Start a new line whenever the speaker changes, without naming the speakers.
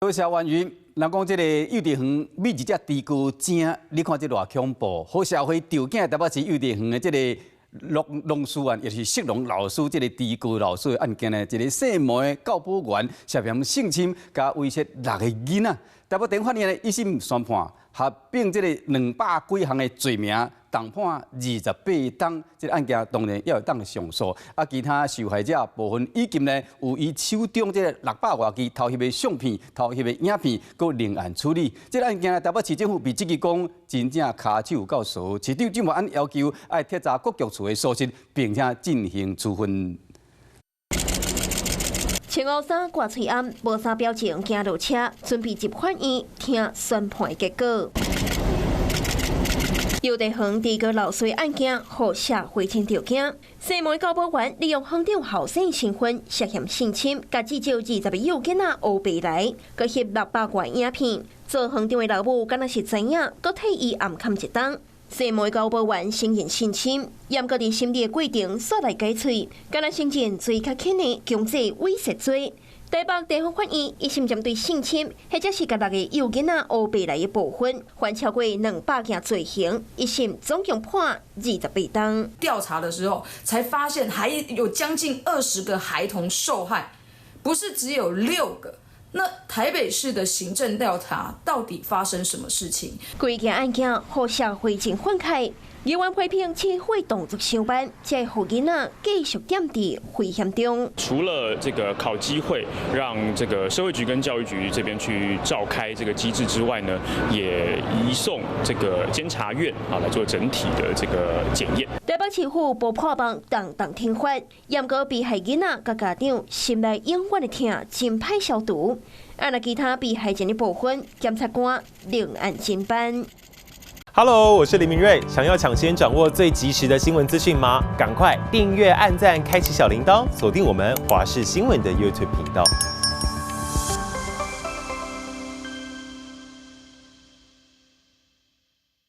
好消源于，人讲这个幼稚园每一只猪狗精，你看这偌恐怖。好社会条件台北市幼稚园的这个农事案，也是色龙老师这个猪狗老师的案件呢，一个姓毛的教保员涉嫌性侵加威胁6个囡仔。台北地法院呢一审宣判，合并这个200几项的罪名，重判28档。这个案件当然要当上诉。其他受害者部分已经呢有伊手中这个600多支偷翕的相片、偷翕的影片，搁另案处理。这个案件台北市政府被质疑讲真正骹手够熟，市长郑万安要求要贴查各局处的疏失，并且进行处分。
穿乌衫、挂嘴暗、无啥表情，行落车，准备入法院听宣判结果。幼稚园第个老师案件，互社会真着惊。西门教保员利用校长后生身份涉嫌性侵，甲至少20个幼囡仔乌白来，佮翕600多影片。做校长的老母敢若是知影，佮替伊暗砍一档。西门教保员承认性侵，严格伫审理的过程煞来解喙，敢若承认罪较轻的强制猥亵罪。台北地方法院一审针对性侵，或者是甲6个幼囡仔乌白来的部分，犯超过200件罪行，一审总共判28档。
调查的时候才发现，还有将近20个孩童受害，不是只有6个。那台北市的行政调查到底发生什么事情？
规件案件互社会真愤慨，议员批评社会动作相班，才会互囡仔继续点伫危险中。
除了这个考机会，让这个社会局跟教育局这边去召开这个机制之外呢，也移送这个监察院来做整体的这个检验。
台北市府无破网，当听法，严格被害囡仔甲家长心内永远的疼，真歹消毒。按照其他被害人的部分，检察官另案侦办。
Hello， 我是林明瑞。想要抢先掌握最及时的新闻资讯吗？赶快订阅、按赞、开启小铃铛，锁定我们华视新闻的 YouTube 频道。